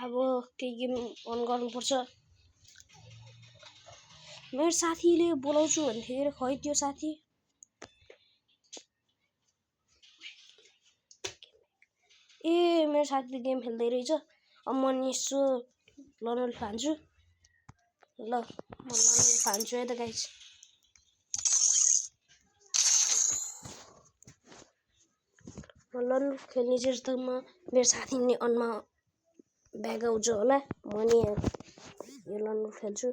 अब केही game on गर्नुपर्छ। मेरो साथीले बोलाउँछु भन्थ्यो खै त्यो साथी मेरो साथीले गेम खेल्दै रहेछ। अब म निस्छु लनल फान्छु। ल म लनल फान्छु है त गाइस। म लनल खेल्ने चाहिँ त म मेरो साथी नि अनमा ब्याग आउँछ होला। म नि यो लनल खेल्छु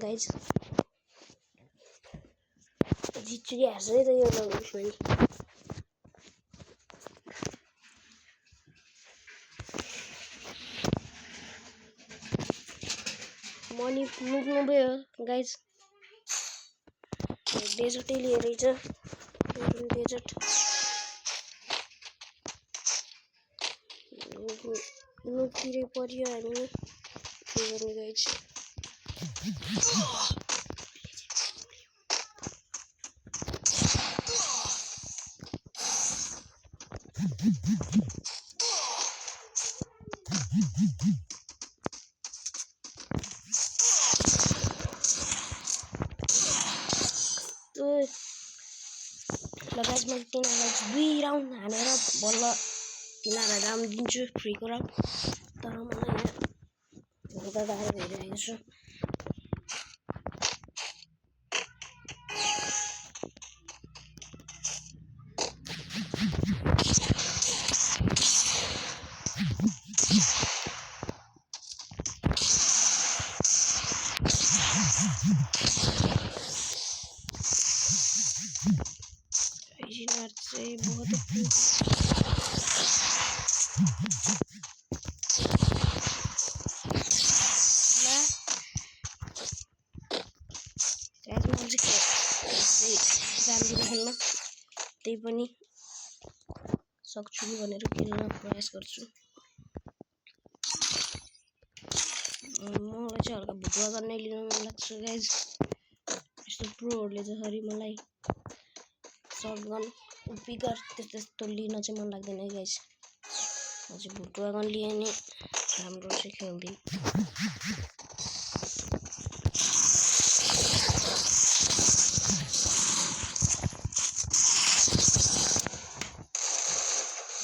गाइस। जित्छु कि हार्छु है त यो लनल पनि। मनी नुबै हो गाइस। डेजर्टै लिएर रहेछ डेजर्ट। नुतिरै पर्यो हामी के गर्ने गाइस। ल गाइस मैले तिनीहरूलाई 2 राउन्ड हानेर बल्ल तिनीहरूलाई राउन्ड दिन्छु फ्रीको राउन्ड। तर मलाई यहाँ हुँदा गाह्रो भइरहेको छ। चाहिँ बहुत जान्दिनँ खेल्न त्यही पनि सक्छु कि भनेर खेल्न प्रयास गर्छु। मलाई चाहिँ हल्का भुटुवा गर्ने लिन मन लाग्छ गाइज। यस्तो प्रोहरूले जसरी मलाई शटगन पिकर त्यस्तो लिन चाहिँ मन लाग्दैन है गाइज। म चाहिँ भुटुवा गन लिए नि राम्रो चाहिँ खेल्दिनँ।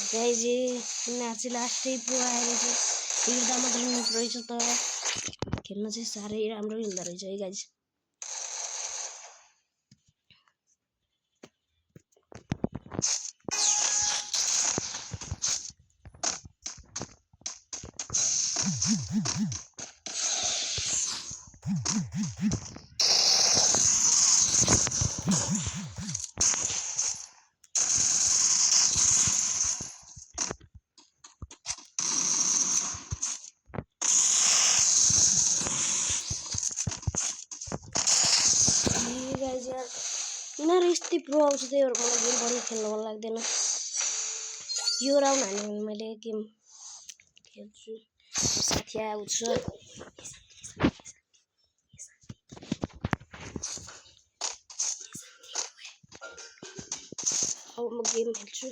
गाइज यिनीहरू चाहिँ लास्टै प्रो आएर चाहिँ हिँड्दा मात्रै नुक रहेछ तर खेल्न चाहिँ साह्रै राम्रो हिँड्दो रहेछ है गाइज। यिनीहरू यस्तै प्रो आउँछ त्यही भएर मलाई गेम पनि खेल्न मन लाग्दैन। यो राउन्ड हान्यो भने मैले गेम खेल्छु। साथी आउँछ अब म गेम खेल्छु।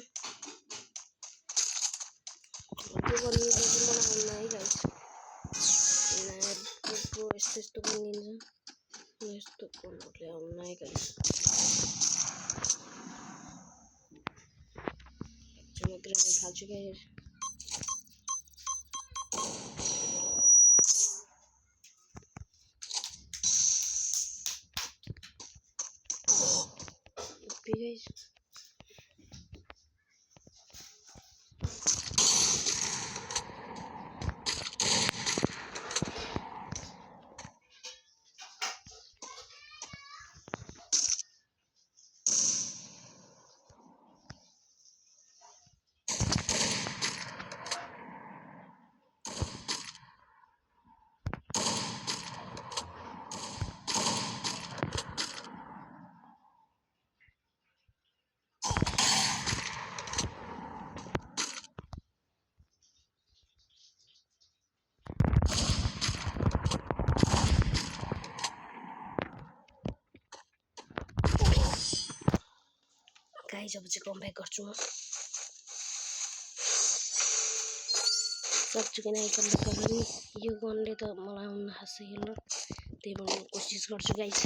त्यो गर्नु चाहिँ मलाई आउन्न है गाइस। प्रो यस्तो बनिन्छ यस्तो कोडले आउन्न है गाइस। म ग्राउन्ड फाल्छु गाइस। गाइस अब चाहिँ कमब्याक गर्छु म। सक्छु कि नहीं गर्नु तर नि यो गनले त मलाई आउन खासै हेर्नु त्यही भन्न कोसिस गर्छु गाइस